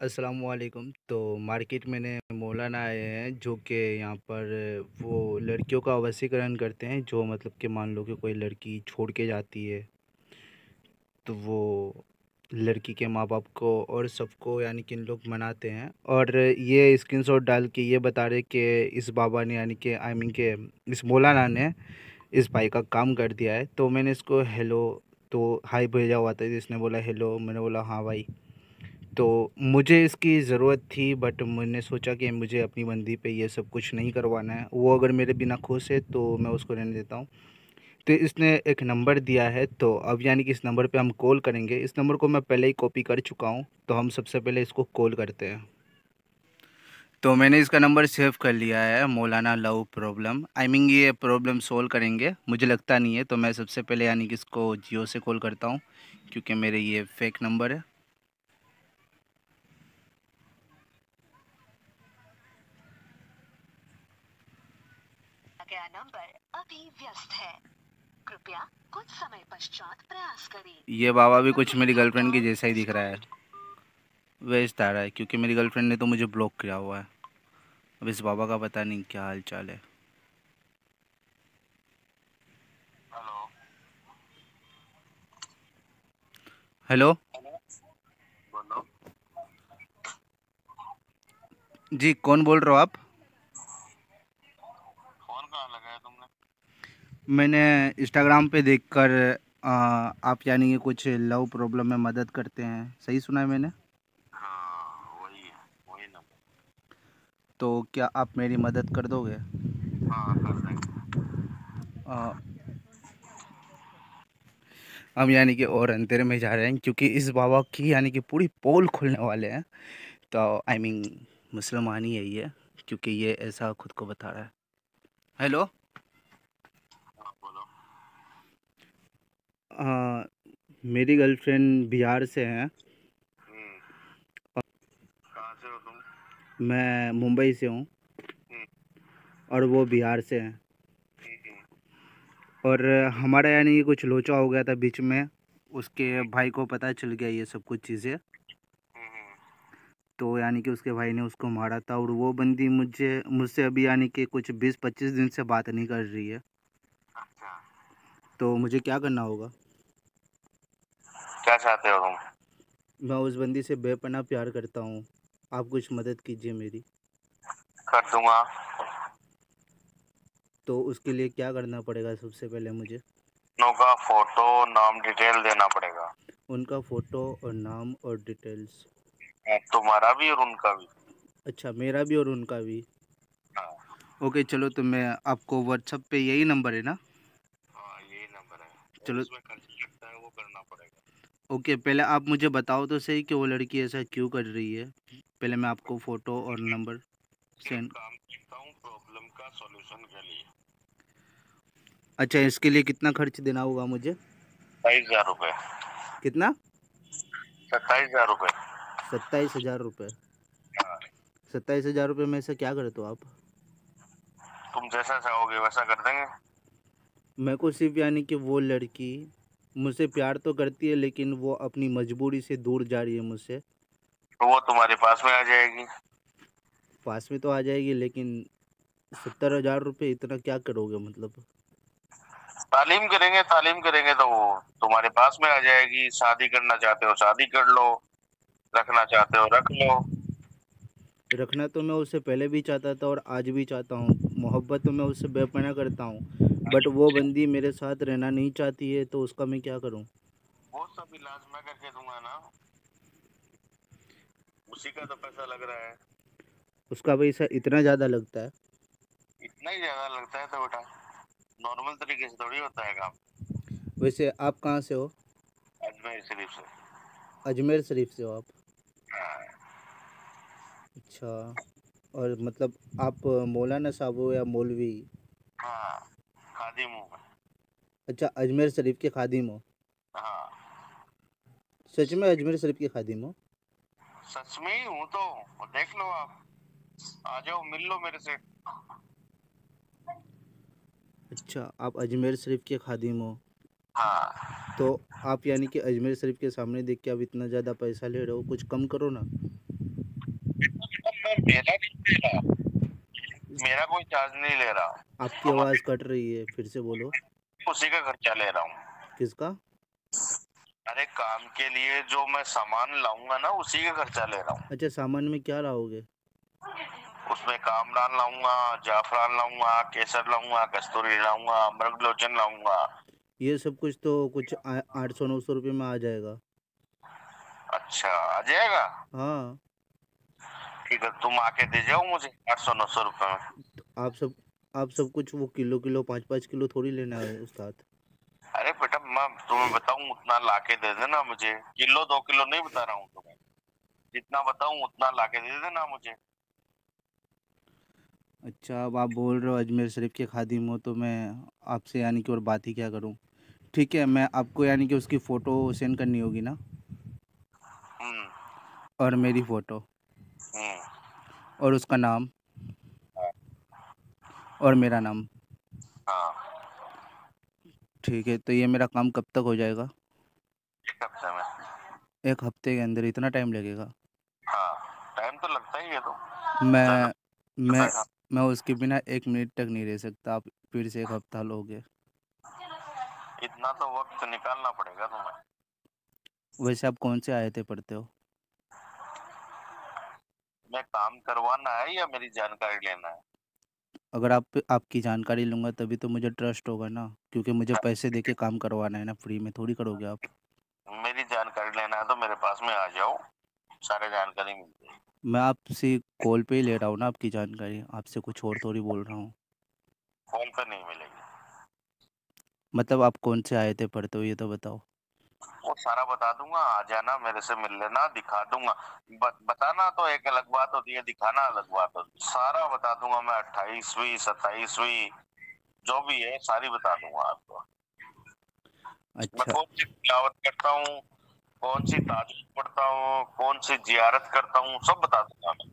अस्सलाम वालेकुम। तो मार्केट में ने मौलाना आए हैं जो कि यहाँ पर वो लड़कियों का वशीकरण करते हैं। जो मतलब कि मान लो कि कोई लड़की छोड़ के जाती है तो वो लड़की के माँ बाप को और सबको यानी कि इन लोग मनाते हैं। और ये स्क्रीनशॉट डाल के ये बता रहे कि इस बाबा ने यानी कि आई मीन के इस मौलाना ने इस भाई का काम कर दिया है। तो मैंने इसको हेलो तो हाय भेजा हुआ था, इसने बोला हेलो, मैंने बोला हाँ भाई। तो मुझे इसकी ज़रूरत थी बट मैंने सोचा कि मुझे अपनी बंदी पे ये सब कुछ नहीं करवाना है। वो अगर मेरे बिना खुश है तो मैं उसको रहने देता हूँ। तो इसने एक नंबर दिया है, तो अब यानी कि इस नंबर पे हम कॉल करेंगे। इस नंबर को मैं पहले ही कॉपी कर चुका हूँ, तो हम सबसे पहले इसको कॉल करते हैं। तो मैंने इसका नंबर सेव कर लिया है, मौलाना लव प्रॉब्लम। आई मीन ये प्रॉब्लम सोल्व करेंगे, मुझे लगता नहीं है। तो मैं सबसे पहले यानी कि इसको जियो से कॉल करता हूँ क्योंकि मेरे ये फेक नंबर है। गया नंबर अभी व्यस्त है, कृपया कुछ समय पश्चात प्रयास करें। ये बाबा भी कुछ मेरी गर्लफ्रेंड की जैसा ही दिख रहा है, वेस्ट आ रहा है क्योंकि मेरी गर्लफ्रेंड ने तो मुझे ब्लॉक किया हुआ है। अब इस बाबा का पता नहीं क्या हाल चाल है। हेलो। हेलो बोलो। जी, कौन बोल रहे हो आप? फोन कहाँ लगाया तुमने? मैंने इंस्टाग्राम पे देखकर आप यानी कि कुछ लव प्रॉब्लम में मदद करते हैं, सही सुना है मैंने? हाँ वही है, वही नंबर। तो क्या आप मेरी मदद कर दोगे? हाँ कर देंगे। अ, हम यानी कि और अंधेरे में जा रहे हैं क्योंकि इस बाबा की यानी कि पूरी पोल खुलने वाले हैं। तो आई मीन मुसलमान ही है ये, क्योंकि ये ऐसा खुद को बता रहा है। हेलो। हाँ बोलो। मेरी गर्लफ्रेंड बिहार से है। कहाँ से हो तुम? मैं मुंबई से हूँ हम्म, और वो बिहार से हैं। हम्म, और हमारा यानी कि कुछ लोचा हो गया था बीच में। उसके भाई को पता चल गया ये सब कुछ चीज़ें। हम्म। तो यानी कि उसके भाई ने उसको मारा था। और वो बंदी मुझसे अभी यानी कि कुछ 20-25 दिन से बात नहीं कर रही है। अच्छा, तो मुझे क्या करना होगा? क्या चाहते हो तुम? मैं उस बंदी से बेपनाह प्यार करता हूँ, आप कुछ मदद कीजिए मेरी। कर दूंगा। तो उसके लिए क्या करना पड़ेगा सबसे पहले मुझे? दोनों का फोटो, नाम, डिटेल देना पड़ेगा। उनका फ़ोटो और नाम और डिटेल्स। तुम्हारा भी और उनका भी। अच्छा, मेरा भी और उनका भी। हाँ ओके चलो, तो मैं आपको व्हाट्सएप पे यही नंबर है ना? हाँ यही नंबर है, और चलो उसमें खर्च लगता है वो करना पड़ेगा। ओके, पहले आप मुझे बताओ तो सही कि वो लड़की ऐसा क्यों कर रही है। पहले मैं आपको फ़ोटो और नंबर एक सेंड। काम करता हूँ प्रॉब्लम का सॉल्यूशन के लिए। अच्छा, इसके लिए कितना खर्च देना होगा मुझे? 27,000 रुपये। कितना? 27,000 रुपये। 27,000 रुपये? हाँ, 27,000 रुपये में से क्या करते हो आप? तुम जैसा चाहोगे वैसा कर देंगे। मेरे को सिर्फ यानी कि वो लड़की मुझसे प्यार तो करती है लेकिन वो अपनी मजबूरी से दूर जा रही है मुझसे। तो वो तुम्हारे पास में आ जाएगी। पास में तो आ जाएगी लेकिन 70,000 रुपये इतना क्या करोगे मतलब? तालीम करेंगे तो वो तुम्हारे पास में आ जाएगी। शादी करना चाहते हो शादी कर लो, रखना चाहते हो रख लो। रखना तो मैं उससे पहले भी चाहता था और आज भी चाहता हूँ। मोहब्बत तो मैं उससे बेपनाह करता हूँ बट वो बंदी मेरे साथ रहना नहीं चाहती है, तो उसका मैं क्या करूँ? वो सब इलाज मैं करके दूंगा ना, उसी का तो पैसा लग रहा है। उसका पैसा इतना ज़्यादा लगता है? इतना ही ज्यादा लगता है तो बेटा, नॉर्मल तरीके से थोड़ी होता है काम। वैसे आप कहाँ से हो? अजमेर शरीफ से। अजमेर शरीफ से हो आप? हाँ अच्छा। और मतलब आप मौलाना साहब हो या मौलवी? हाँ, खादिम हूँ मैं। अच्छा, अजमेर शरीफ के खादिम हो? हाँ सच में अजमेर शरीफ के खादिम हो? सच में ही हूँ तो देख लो आप, आ जाओ मिल लो मेरे से। अच्छा, आप अजमेर शरीफ के खादिम हो। हाँ तो आप यानी कि अजमेर शरीफ के सामने देख के आप इतना ज़्यादा पैसा ले रहे हो, कुछ कम करो ना। मेरा नहीं ले रहा, मेरा कोई चार्ज नहीं ले रहा। आपकी आवाज़ कट रही है, फिर से बोलो। उसी का खर्चा ले रहा हूँ। किसका? अरे काम के लिए जो मैं सामान लाऊंगा ना, उसी का खर्चा ले रहा हूँ। अच्छा, सामान में क्या लाओगे? उसमें कामरान लाऊंगा, जाफरान लाऊंगा, केसर लाऊंगा, कस्तूरी लाऊंगा, मृगलोचन लाऊंगा। ये सब कुछ तो कुछ 800-900 रुपये में आ जाएगा। अच्छा, आ जाएगा। हाँ। ठीक है, तुम आके दे जाओ मुझे 800-900 रुपए में। तो आप सब कुछ वो किलो किलो 5-5 किलो थोड़ी लेना है उस्ताद। अरे बेटा, मैं तुम्हें बताऊं उतना लाके दे देना मुझे। किलो 2 किलो नहीं बता रहा हूँ तुम्हें, जितना बताऊं उतना लाके दे देना मुझे। अच्छा, अब आप बोल रहे हो अजमेर शरीफ के खादिम हो, तो मैं आपसे यानी कि और बात ही क्या करूं। ठीक है, मैं आपको यानी कि उसकी फ़ोटो सेंड करनी होगी ना, हम्म। और मेरी फ़ोटो, हम्म। और उसका नाम, हाँ। और मेरा नाम। हाँ, ठीक है, तो ये मेरा काम कब तक हो जाएगा? एक हफ्ते में। 1 हफ्ते के अंदर? इतना टाइम लगेगा? हाँ, टाइम तो लगता ही है तो। चलो, मैं मैं बैठा। मैं उसके बिना 1 मिनट तक नहीं रह सकता। आप फिर से 1 हफ्ता लोगे? इतना तो वक्त निकालना पड़ेगा तुम्हें। वैसे आप कौन से आयतें पढ़ते हो? मैं काम करवाना है या मेरी जानकारी लेना है? अगर आपकी जानकारी लूँगा तभी तो मुझे ट्रस्ट होगा ना, क्योंकि मुझे पैसे देके काम करवाना है ना, फ्री में थोड़ी करोगे आप। मेरी जानकारी लेना है तो मेरे पास में आ जाओ, सारे जानकारी मिल जाएगी। मैं आपसे कॉल पे ही ले रहा हूँ ना आपकी जानकारी, आपसे कुछ और थोड़ी बोल रहा हूँ। फोन पे नहीं मिलेगी। मतलब आप कौन से आयतें पढ़ते हो ये तो बताओ। वो सारा बता दूंगा, आ जाना मेरे से मिल लेना, दिखा दूंगा। बताना तो एक अलग बात होती है, दिखाना अलग बात होती है। सारा बता दूंगा मैं, 28वीं 27वीं जो भी है सारी बता दूंगा आपको। मैं अच्छा। कौन सी तिलावत करता हूँ, कौन सी ताजुद पढ़ता हूँ, कौन सी जियारत करता हूँ, सब बता दूंगा मैं।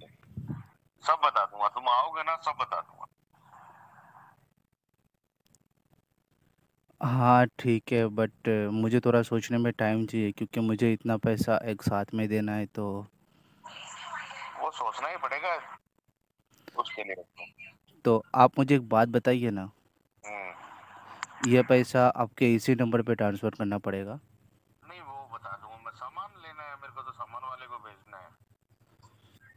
सब बता दूंगा, तुम आओगे ना, सब बता दूंगा। हाँ ठीक है, बट मुझे थोड़ा सोचने में टाइम चाहिए, क्योंकि मुझे इतना पैसा एक साथ में देना है तो। वो सोचना ही पड़ेगा उसके लिए। तो आप मुझे एक बात बताइए ना, हम्म। ये पैसा आपके इसी नंबर पे ट्रांसफ़र करना पड़ेगा? नहीं, वो बता दूंगा मैं। सामान लेना है मेरे को, तो सामान वाले को भेजना है,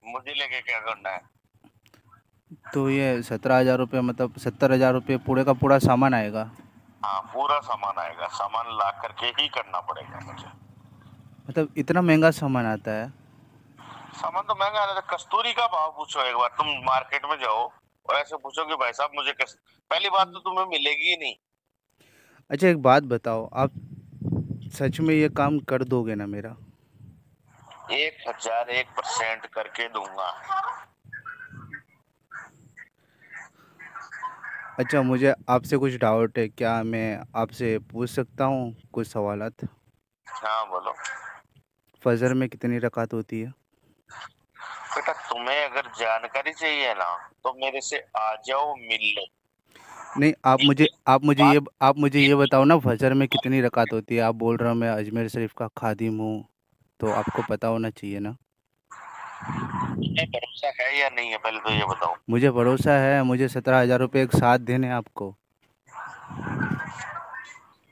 मुझे लेके क्या करना है। तो ये 17,000 रुपये, मतलब 70,000 रुपये पूरे का पूरा सामान आएगा? हाँ, पूरा सामान आएगा, सामान ला करके ही करना पड़ेगा मुझे। मतलब इतना महंगा सामान आता है? सामान तो महंगा है, कस्तूरी का भाव पूछो एक बार, तुम मार्केट में जाओ और ऐसे पूछो कि भाई साहब मुझे पहली बात तो तुम्हें मिलेगी ही नहीं। अच्छा, एक बात बताओ, आप सच में ये काम कर दोगे ना मेरा? 1001% करके दूंगा। अच्छा, मुझे आपसे कुछ डाउट है, क्या मैं आपसे पूछ सकता हूँ कुछ सवालात? हाँ, बोलो। फजर में कितनी रकात होती है? बेटा, तुम्हें अगर जानकारी चाहिए ना, तो मेरे से आ जाओ, मिल लो। नहीं, बात आप मुझे ये बताओ ना, फजर में कितनी रकात होती है? आप बोल रहे हो मैं अजमेर शरीफ का खादिम हूँ, तो आपको पता होना चाहिए ना। तुम्हें भरोसा है या नहीं है, पहले तो ये बताओ। मुझे भरोसा है, मुझे 17,000 रुपये एक साथ देने हैं आपको।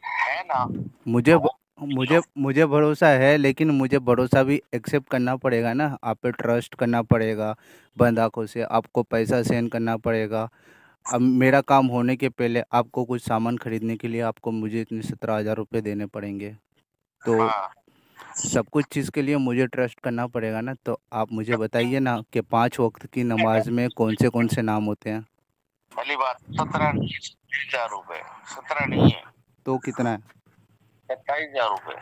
है ना? मुझे तो ब- लो। मुझे भरोसा है, लेकिन मुझे भरोसा भी एक्सेप्ट करना पड़ेगा ना, आप पे ट्रस्ट करना पड़ेगा। बंद आंखों से आपको पैसा सेंड करना पड़ेगा। अब मेरा काम होने के पहले आपको कुछ सामान खरीदने के लिए आपको मुझे इतने 17,000 रुपये देने पड़ेंगे। तो हाँ, सब कुछ चीज़ के लिए मुझे ट्रस्ट करना पड़ेगा ना, तो आप मुझे बताइए ना कि 5 वक्त की नमाज में कौन से नाम होते हैं? पहली बात, 17 नहीं है, 27,000 रुपए। 17 नहीं है, तो कितना है? 27,000 रुपए।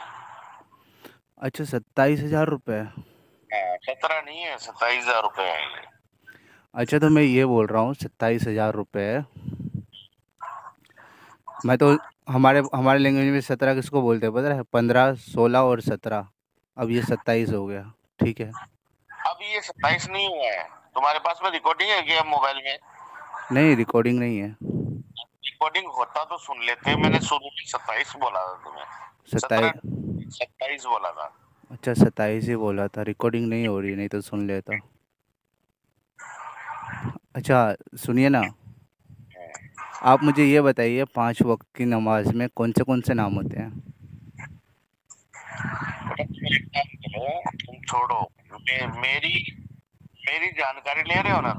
अच्छा, 27,000 रुपये। हाँ, 17 नहीं है, 27,000 रुपए है ये। अच्छा, तो मैं ये बोल रहा हूँ 27,000 रुपये। मैं तो हमारे हमारे लैंग्वेज में 17 किसको बोलते हैं पता है? 15, 16 और 17। अब ये 27 हो गया। ठीक है। अभी ये 27 नहीं हुआ है। तुम्हारे पास में रिकॉर्डिंग है क्या मोबाइल में? नहीं, रिकॉर्डिंग नहीं है। रिकॉर्डिंग होता तो सुन लेते, मैंने शुरू में 27 बोला था तुम्हें। 17, 27? 27 बोला था। अच्छा, 27 ही बोला था, रिकॉर्डिंग नहीं हो रही, नहीं तो सुन लेता। अच्छा, सुनिए ना, आप मुझे ये बताइए 5 वक़्त की नमाज़ में कौन से नाम होते हैं? बेटा तुम एक काम करो, तुम छोड़ो। मेरी मेरी जानकारी ले रहे हो ना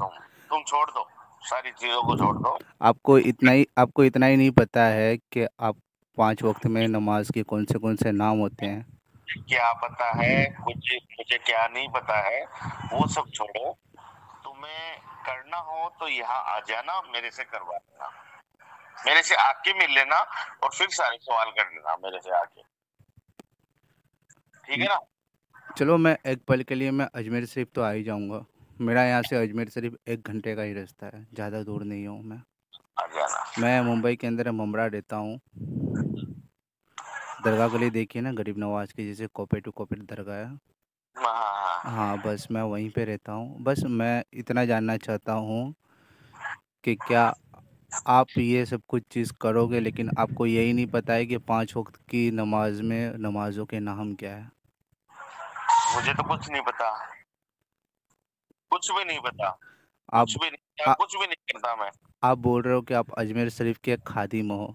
तुम छोड़ दो, सारी चीजों को छोड़ दो। आपको इतना ही नहीं पता है कि आप 5 वक़्त में नमाज़ के कौन से नाम होते हैं? क्या पता है कुछ, मुझे क्या नहीं पता है, वो सब छोड़ो। तुम्हें करना हो तो यहाँ आ जाना, मेरे से करवा लेना, मेरे से आके मिल लेना और फिर सारे सवाल कर लेना मेरे से आके, ठीक है ना? चलो, मैं एक पल के लिए मैं अजमेर शरीफ तो आ ही जाऊँगा। मेरा यहाँ से अजमेर शरीफ 1 घंटे का ही रास्ता है, ज़्यादा दूर नहीं हूँ मैं। आ जाना। मैं मुंबई के अंदर ममरा रहता हूँ। दरगाह गली देखिए ना, गरीब नवाज़ की, जैसे कॉपी टू कॉपी दरगाह है। हाँ हाँ हाँ। हाँ, बस मैं वहीं पे रहता हूँ। बस मैं इतना जानना चाहता हूँ कि क्या आप ये सब कुछ चीज़ करोगे, लेकिन आपको यही नहीं पता है कि 5 वक़्त की नमाज़ में नमाज़ों के नाम क्या है? मुझे तो कुछ नहीं पता, कुछ भी नहीं पता, आप आ, कुछ भी नहीं करता मैं। आप बोल रहे हो कि आप अजमेर शरीफ के खादिम हो,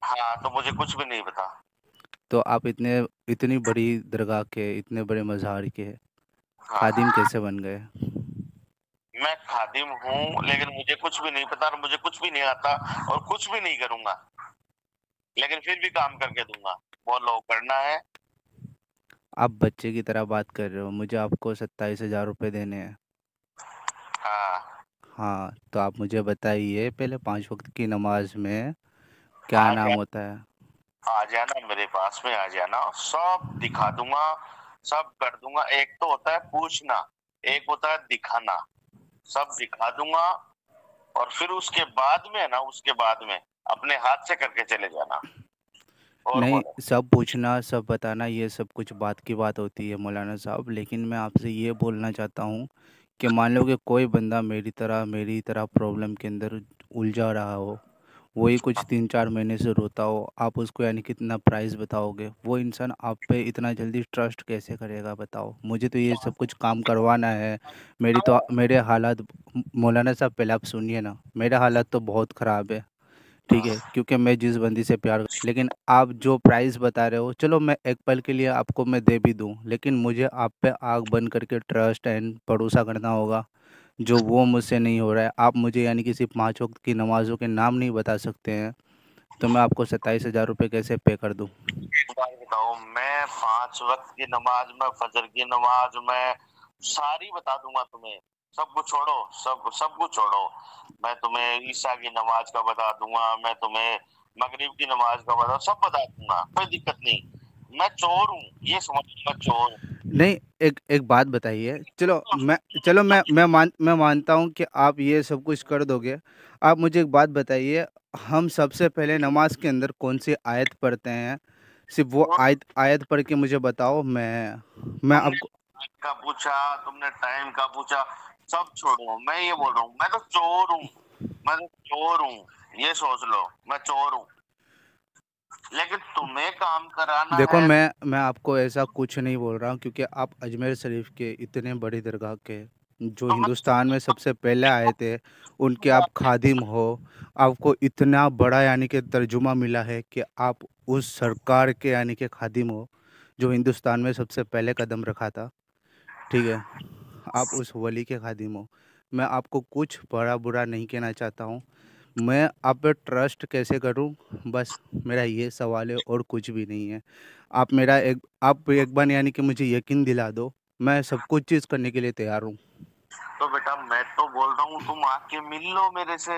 हाँ तो मुझे कुछ भी नहीं पता। तो आप इतनी बड़ी दरगाह के, इतने बड़े मज़ार के हाँ खादिम कैसे बन गए? मैं खादिम हूँ, लेकिन मुझे कुछ भी नहीं पता और मुझे कुछ भी नहीं आता और कुछ भी नहीं करूंगा, लेकिन फिर भी काम करके दूंगा। बोलो करना है। आप बच्चे की तरह बात कर रहे हो, मुझे आपको 27,000 रुपये देने हैं। हाँ हाँ, तो आप मुझे बताइए पहले 5 वक़्त की नमाज़ में क्या आ नाम जा, होता है? आ जाना मेरे पास में, आ जाना, सब दिखा दूंगा, सब कर दूंगा। एक तो होता है पूछना, एक होता है दिखाना, सब दिखा दूंगा। और फिर उसके बाद में ना, उसके बाद में अपने हाथ से करके चले जाना। और नहीं, बोलो। सब पूछना, सब बताना, ये सब कुछ बात की बात होती है मौलाना साहब, लेकिन मैं आपसे ये बोलना चाहता हूँ कि मान लो कि कोई बंदा मेरी तरह प्रॉब्लम के अंदर उलझा रहा हो, वही कुछ 3-4 महीने से रोता हो, आप उसको यानी कितना प्राइस बताओगे? वो इंसान आप पे इतना जल्दी ट्रस्ट कैसे करेगा, बताओ? मुझे तो ये सब कुछ काम करवाना है। मेरे हालात, मौलाना साहब पहले आप सुनिए ना, मेरे हालात तो बहुत ख़राब है, ठीक है, क्योंकि मैं जिस बंदी से प्यार, लेकिन आप जो प्राइस बता रहे हो, चलो मैं एक पल के लिए आपको मैं दे भी दूं, लेकिन मुझे आप पे आग बंद करके ट्रस्ट एंड भरोसा करना होगा, जो वो मुझसे नहीं हो रहा है। आप मुझे यानी कि सिर्फ 5 वक्त की नमाज़ों के नाम नहीं बता सकते हैं, तो मैं आपको 27,000 रुपये कैसे पे कर दूं? एक बार बताओ, मैं 5 वक्त की नमाज में, फजर की नमाज में सारी बता दूंगा तुम्हें। सब कुछ छोड़ो, सब कुछ छोड़ो। मैं तुम्हें ईसा की नमाज का बता दूंगा, मैं तुम्हें मगरिब की नमाज का सब बता दूंगा, कोई दिक्कत नहीं। मैं चोर हूँ, ये समझ, मैं चोर हूँ। नहीं, एक एक बात बताइए, चलो मैं मानता हूँ कि आप ये सब कुछ कर दोगे। आप मुझे एक बात बताइए, हम सबसे पहले नमाज के अंदर कौन सी आयत पढ़ते हैं? सिर्फ वो और आयत आयत पढ़ के मुझे बताओ, मैं तुमने आपको। टाइम का पूछा, तुमने टाइम का पूछा, सब छोड़ो। मैं ये बोल रहा हूँ, मैं तो चोर हूँ, मैं तो चोर हूँ, ये सोच लो, मैं चोर हूँ। लेकिन तुम्हें काम कराना देखो, है। मैं आपको ऐसा कुछ नहीं बोल रहा हूँ, क्योंकि आप अजमेर शरीफ के इतने बड़ी दरगाह के, जो तो मैं हिंदुस्तान में सबसे पहले आए थे, उनके आप खादिम हो। आपको इतना बड़ा यानी कि तर्जुमा मिला है कि आप उस सरकार के यानी कि खादिम हो, जो हिंदुस्तान में सबसे पहले कदम रखा था, ठीक है? आप उस वली के खादिम हो। मैं आपको कुछ बड़ा बुरा नहीं कहना चाहता हूँ। मैं आप पे ट्रस्ट कैसे करूं, बस मेरा ये सवाल है, और कुछ भी नहीं है। आप एक बार यानी कि मुझे यकीन दिला दो, मैं सब कुछ चीज़ करने के लिए तैयार हूं। तो बेटा, मैं तो बोल रहा हूँ तुम आके मिल लो मेरे से।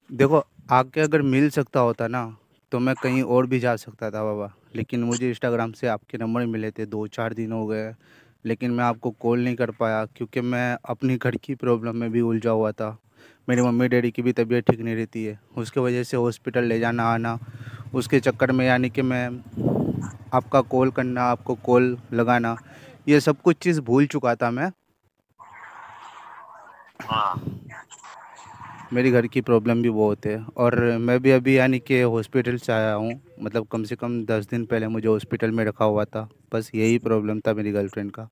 देखो, आके अगर मिल सकता होता ना, तो मैं कहीं और भी जा सकता था बाबा, लेकिन मुझे इंस्टाग्राम से आपके नंबर मिले थे, 2-4 दिन हो गए, लेकिन मैं आपको कॉल नहीं कर पाया, क्योंकि मैं अपनी घर की प्रॉब्लम में भी उलझा हुआ था। मेरी मम्मी डैडी की भी तबीयत ठीक नहीं रहती है, उसके वजह से हॉस्पिटल ले जाना आना, उसके चक्कर में यानी कि मैं आपका कॉल करना, आपको कॉल लगाना, ये सब कुछ चीज़ भूल चुका था मैं। हाँ मेरी घर की प्रॉब्लम भी बहुत है, और मैं भी अभी यानी कि हॉस्पिटल से आया हूँ, मतलब कम से कम 10 दिन पहले मुझे हॉस्पिटल में रखा हुआ था। बस यही प्रॉब्लम था मेरी गर्लफ्रेंड का।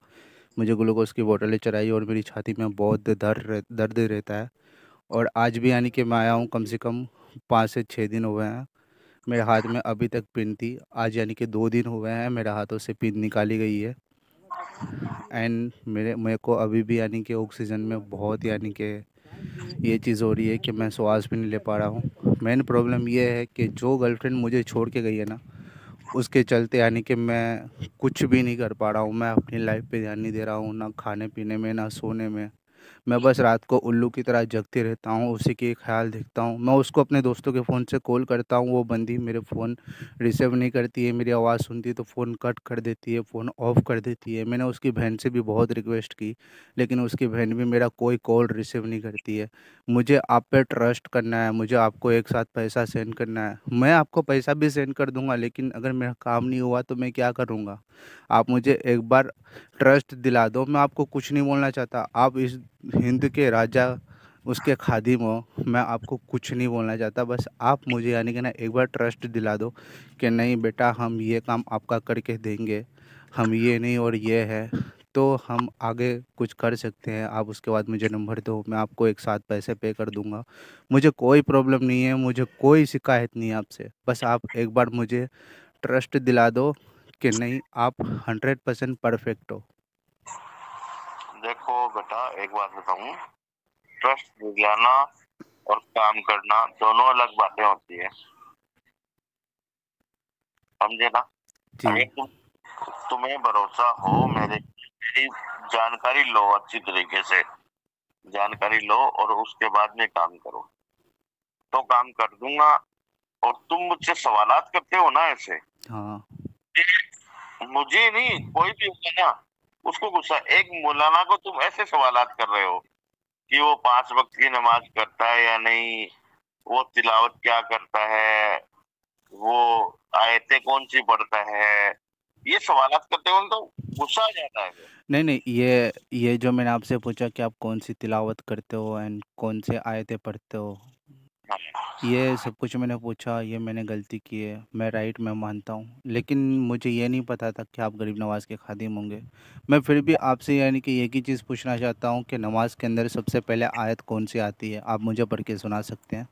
मुझे ग्लूकोज की बोतलें चढ़ाई और मेरी छाती में बहुत दर्द रहता है, और आज भी यानी कि मैं आया हूँ, कम से कम 5 से 6 दिन हुए हैं। मेरे हाथ में अभी तक पिन थी, आज यानी कि 2 दिन हुए हैं मेरे हाथों से पिन निकाली गई है। एंड मेरे को अभी भी यानी कि ऑक्सीजन में बहुत यानी कि ये चीज़ हो रही है कि मैं श्वास भी नहीं ले पा रहा हूँ। मेन प्रॉब्लम ये है कि जो गर्लफ्रेंड मुझे छोड़ के गई है ना, उसके चलते यानी कि मैं कुछ भी नहीं कर पा रहा हूँ। मैं अपनी लाइफ पे ध्यान नहीं दे रहा हूँ, ना खाने पीने में, ना सोने में। मैं बस रात को उल्लू की तरह जगते रहता हूँ, उसी के ख्याल देखता हूँ। मैं उसको अपने दोस्तों के फ़ोन से कॉल करता हूँ, वो बंदी मेरे फ़ोन रिसीव नहीं करती है। मेरी आवाज़ सुनती है तो फ़ोन कट कर देती है, फ़ोन ऑफ कर देती है। मैंने उसकी बहन से भी बहुत रिक्वेस्ट की, लेकिन उसकी बहन भी मेरा कोई कॉल रिसीव नहीं करती है। मुझे आप पे ट्रस्ट करना है, मुझे आपको एक साथ पैसा सेंड करना है। मैं आपको पैसा भी सेंड कर दूंगा, लेकिन अगर मेरा काम नहीं हुआ तो मैं क्या करूँगा? आप मुझे एक बार ट्रस्ट दिला दो। मैं आपको कुछ नहीं बोलना चाहता, आप इस हिंद के राजा, उसके खादिम हो। मैं आपको कुछ नहीं बोलना चाहता, बस आप मुझे यानी कि ना एक बार ट्रस्ट दिला दो कि नहीं बेटा, हम ये काम आपका करके देंगे, हम ये नहीं और ये है, तो हम आगे कुछ कर सकते हैं। आप उसके बाद मुझे नंबर दो, मैं आपको एक साथ पैसे पे कर दूंगा। मुझे कोई प्रॉब्लम नहीं है, मुझे कोई शिकायत नहीं है आपसे। बस आप एक बार मुझे ट्रस्ट दिला दो कि नहीं, आप 100% परफेक्ट हो। देखो बेटा, एक बात बताऊं, ट्रस्ट दिलाना और काम करना दोनों अलग बातें होती है, समझे ना? जी। अगर तुम्हें भरोसा हो मेरी जानकारी लो, अच्छी तरीके से जानकारी लो और उसके बाद में काम करो, तो काम कर दूंगा। और तुम मुझसे सवालात करते हो ना ऐसे, हाँ। मुझे नहीं, कोई भी होगा ना उसको गुस्सा। एक मौलाना को तुम ऐसे सवालात कर रहे हो कि वो 5 वक्त की नमाज करता है या नहीं, वो तिलावत क्या करता है, वो आयतें कौन सी पढ़ता है, ये सवालात करते हो तो गुस्सा आ जाता है। नहीं नहीं, ये जो मैंने आपसे पूछा कि आप कौन सी तिलावत करते हो एंड कौन से आयतें पढ़ते हो, ये सब कुछ मैंने पूछा, ये मैंने गलती की है, मैं राइट मैं मानता हूँ। लेकिन मुझे ये नहीं पता था कि आप गरीब नवाज के खादिम होंगे। मैं फिर भी आपसे यानी कि एक ही चीज़ पूछना चाहता हूँ कि नमाज के अंदर सबसे पहले आयत कौन सी आती है? आप मुझे पढ़ के सुना सकते हैं?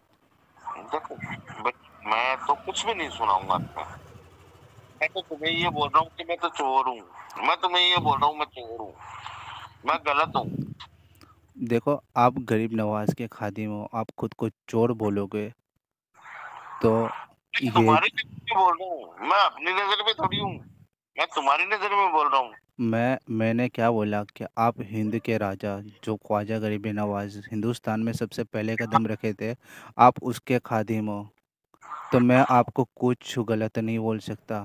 देखो, मैं तो कुछ भी नहीं सुनाऊंगा तुम्हें। मैं तो तुम्हें ये बोल रहा हूँ कि मैं तो चोर हूँ, मैं तुम्हें ये बोल रहा हूँ मैं चोर हूँ, मैं गलत हूँ। देखो, आप गरीब नवाज के खादिम हो, आप खुद को चोर बोलोगे तो ये तुम्हारी नजर में बोल रहा हूँ, मैं अपनी नजर में थोड़ी हूँ, मैं तुम्हारी नजर में बोल रहा हूँ। मैंने क्या बोला कि आप हिंद के राजा, जो ख्वाजा गरीब नवाज हिंदुस्तान में सबसे पहले कदम रखे थे, आप उसके खादिम हो। तो मैं आपको कुछ गलत नहीं बोल सकता,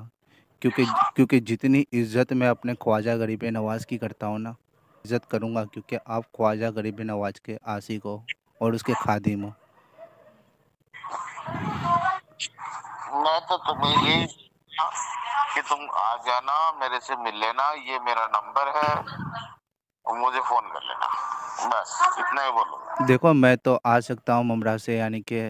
क्योंकि क्योंकि जितनी इज्जत मैं अपने ख्वाजा गरीब नवाज की करता हूँ ना, इज्जत करूँगा क्योंकि आप ख्वाजा गरीब नवाज के आशिक हो और उसके खादिम हो। मैं तो तुम्हें यही कि तुम आ जाना, मेरे से मिल लेना, ये मेरा नंबर है और मुझे फोन कर लेना, बस इतना ही बोलूंगा। देखो, मैं तो आ सकता हूँ ममरा से, यानी कि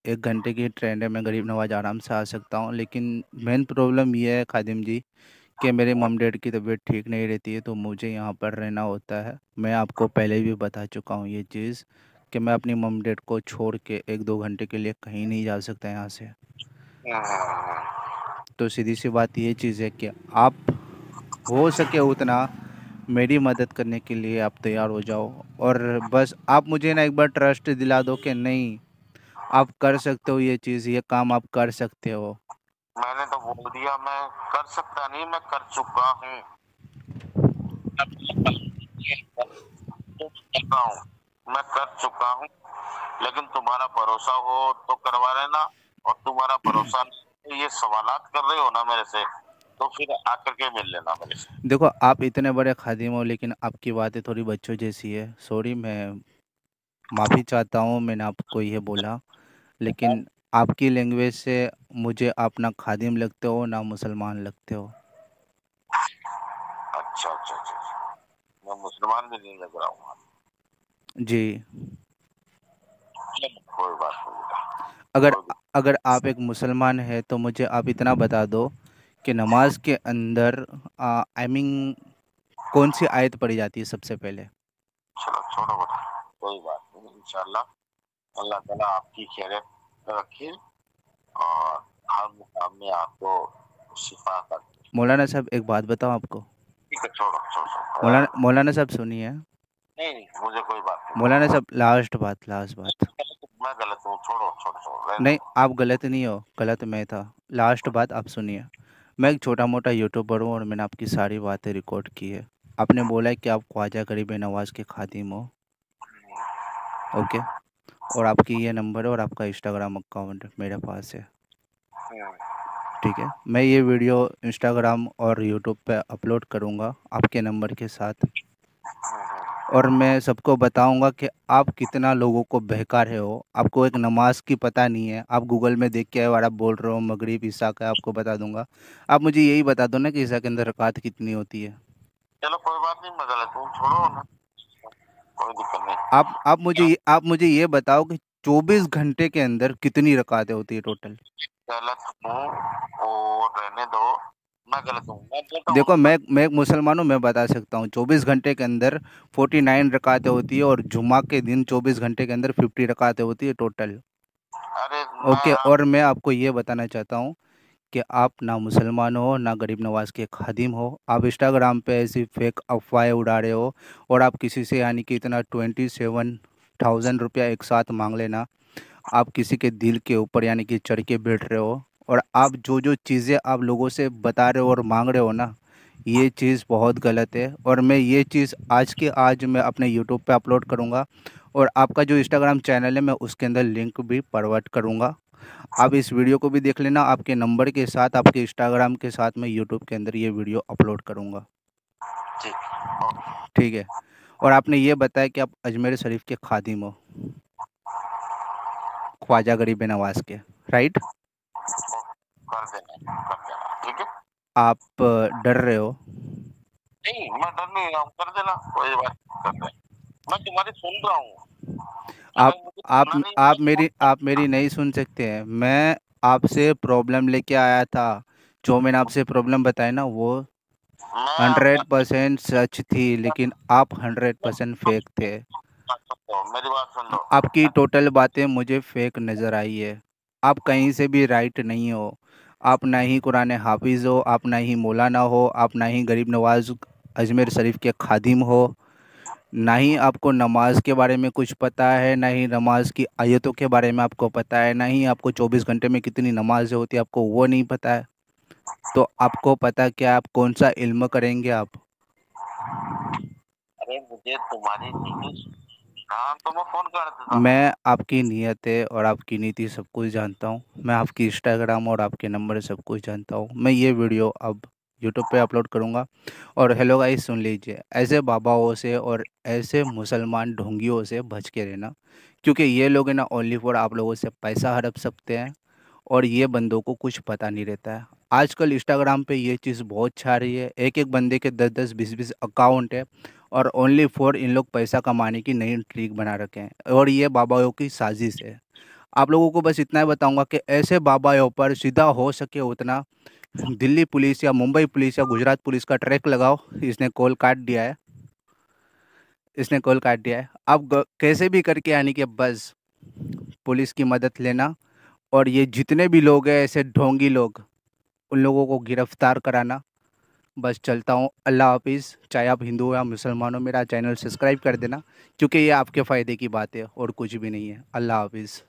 1 घंटे की ट्रेन है, मैं गरीब नवाज आराम से आ सकता हूँ। लेकिन मेन प्रॉब्लम ये है खादिम जी कि मेरे मम डैड की तबीयत ठीक नहीं रहती है, तो मुझे यहाँ पर रहना होता है। मैं आपको पहले भी बता चुका हूँ ये चीज़ कि मैं अपनी मम डैड को छोड़ के 1-2 घंटे के लिए कहीं नहीं जा सकता यहाँ से। तो सीधी सी बात ये चीज़ है कि आप हो सके उतना मेरी मदद करने के लिए आप तैयार हो जाओ। और बस आप मुझे ना एक बार ट्रस्ट दिला दो कि नहीं, आप कर सकते हो ये चीज़, ये काम आप कर सकते हो। मैंने तो बोल दिया, मैं कर सकता नहीं, मैं कर चुका हूँ, मैं कर चुका हूँ। लेकिन तुम्हारा भरोसा हो तो करवा लेना, और तुम्हारा भरोसा नहीं, ये सवालात कर रहे हो ना मेरे से, तो फिर आकर के मिल लेना मेरे से। देखो, आप इतने बड़े खादिम हो, लेकिन आपकी बातें थोड़ी बच्चों जैसी है। सॉरी, मैं माफ़ी चाहता हूँ मैंने आपको ये बोला, लेकिन आपकी लैंग्वेज से मुझे आप ना खादिम लगते हो ना मुसलमान लगते हो। अच्छा अच्छा अच्छा अच्छा। मैं मुसलमान भी नहीं लग रहा हूँ। जी। चलो, कोई बात नहीं बेटा, अगर कोई अगर आप एक मुसलमान है तो मुझे आप इतना बता दो कि नमाज के अंदर आई मीन कौन सी आयत पढ़ी जाती है सबसे पहले? चलो छोड़ो बेटा, कोई बात नहीं, इंशाल्लाह अल्लाह ताला आपकी खैरियत रखे और हर मुकाम में आपको शिफा कर। मौलाना साहब एक बात बताऊं आपको। ठीक है, छोड़ो छोड़ो छोड़ो। मौलाना साहब सुनिए। नहीं नहीं, मुझे कोई बात नहीं मौलाना बोलो। साहब लास्ट बात। मैं गलत हूँ, छोड़ो छोड़ो छोड़ो, रहने नहीं, दो। आप गलत नहीं हो, गलत मैं था। लास्ट बात आप सुनिए। मैं एक छोटा मोटा यूट्यूबर हूँ और मैंने आपकी सारी बातें रिकॉर्ड की है। आपने बोला है कि आप ख्वाजा गरीब नवाज़ के खादिम हो। ओके। और आपकी ये नंबर है और आपका इंस्टाग्राम अकाउंट मेरे पास है। हम्म, ठीक है, मैं ये वीडियो इंस्टाग्राम और यूट्यूब पे अपलोड करूँगा आपके नंबर के साथ। और मैं सबको बताऊंगा कि आप कितना लोगों को बहका रहे हो। आपको एक नमाज की पता नहीं है, आप गूगल में देख के आए और आप बोल रहे हो मगरिब ईसा का। आपको बता दूंगा। आप मुझे यही बता दो ना कि ईसा के अंदर रकात कितनी होती है। चलो कोई बात नहीं, मैं गलत हूँ, छोड़ो ना, कोई दिक्कत नहीं। आप मुझे ये बताओ कि 24 घंटे के अंदर कितनी रकातें होती है टोटल। गलत हूँ और रहने दो, मैं गलत हूँ, मैं बोलता हूँ देखो, ना। मैं एक मुसलमान हूँ, मैं बता सकता हूँ 24 घंटे के अंदर 49 रकातें होती है और जुम्मा के दिन 24 घंटे के अंदर 50 रकातें होती है टोटल। अरे ओके, मैं और मैं आपको ये बताना चाहता हूँ कि आप ना मुसलमान हो ना गरीब नवाज के खादिम हो। आप इंस्टाग्राम पे ऐसी फेक अफवाहें उड़ा रहे हो और आप किसी से यानी कि इतना 27,000 रुपया एक साथ मांग लेना। आप किसी के दिल के ऊपर यानी कि चढ़ के बैठ रहे हो। और आप जो जो चीज़ें आप लोगों से बता रहे हो और मांग रहे हो ना, ये चीज़ बहुत गलत है। और मैं ये चीज़ आज के आज मैं अपने यूट्यूब पे अपलोड करूँगा और आपका जो इंस्टाग्राम चैनल है मैं उसके अंदर लिंक भी फॉरवर्ड करूँगा। आप इस वीडियो को भी देख लेना। आपके नंबर के साथ आपके इंस्टाग्राम के साथ मैं यूट्यूब के अंदर ये वीडियो अपलोड करूँगा। ठीक, ठीक है। और आपने ये बताया कि आप अजमेर शरीफ के खादिम हो, ख्वाजा गरीब नवाज के, राइट। कर देना, ठीक है। आप डर रहे हो। नहीं, मैं डर नहीं रहा हूँ, कर देना, कोई बात नहीं, कर देना। मैं तुम्हारी सुन रहा हूँ, आप अगर मुझे सुनना नहीं है तो आप मेरी नहीं सुन सकते हैं। मैं आपसे प्रॉब्लम लेके आया था। जो मैंने आपसे प्रॉब्लम बताया ना वो मैं आपका 100% सच थी, लेकिन आप 100% फेक थे। बात सुन लो, मेरी बात सुन लो। आपकी टोटल बातें मुझे फेक नज़र आई है। आप कहीं से भी राइट नहीं हो। आप ना ही कुरान हाफिज़ हो, आप ना ही मौलाना हो, आप ना ही गरीब नवाज अजमेर शरीफ के खादिम हो, ना ही आपको नमाज के बारे में कुछ पता है, ना ही नमाज की आयतों के बारे में आपको पता है, ना ही आपको 24 घंटे में कितनी नमाज़ें होती है आपको वो नहीं पता है। तो आपको पता क्या, आप कौन सा इल्म करेंगे आप। अरे मुझे तुम्हारी नीति, हाँ तो मैं फोन कर देता। मैं आपकी नीयतें और आपकी नीति सब कुछ जानता हूँ। मैं आपकी इंस्टाग्राम और आपके नंबर सब कुछ जानता हूँ। मैं ये वीडियो अब यूट्यूब पे अपलोड करूँगा। और हेलो गाइस, सुन लीजिए, ऐसे बाबाओं से और ऐसे मुसलमान ढोंगियों से बच के रहना। क्योंकि ये लोग है ना ओनली फॉर आप लोगों से पैसा हड़प सकते हैं और ये बंदों को कुछ पता नहीं रहता है। आजकल इंस्टाग्राम पे ये चीज़ बहुत छा रही है। एक एक बंदे के 10-10 20-20 अकाउंट है और ओनली फॉर इन लोग पैसा कमाने की नई ट्रिक बना रखे हैं और ये बाबाओं की साजिश है। आप लोगों को बस इतना ही बताऊंगा कि ऐसे बाबाओं पर सीधा हो सके उतना दिल्ली पुलिस या मुंबई पुलिस या गुजरात पुलिस का ट्रैक लगाओ। इसने कॉल काट दिया है, इसने कॉल काट दिया है। आप कैसे भी करके यानी कि बस पुलिस की मदद लेना और ये जितने भी लोग हैं ऐसे ढोंगी लोग, उन लोगों को गिरफ्तार कराना। बस चलता हूँ, अल्लाह हाफिज़। चाहे आप हिंदू हो या मुसलमान हो, मेरा चैनल सब्सक्राइब कर देना क्योंकि ये आपके फ़ायदे की बात है और कुछ भी नहीं है। अल्लाह हाफिज़।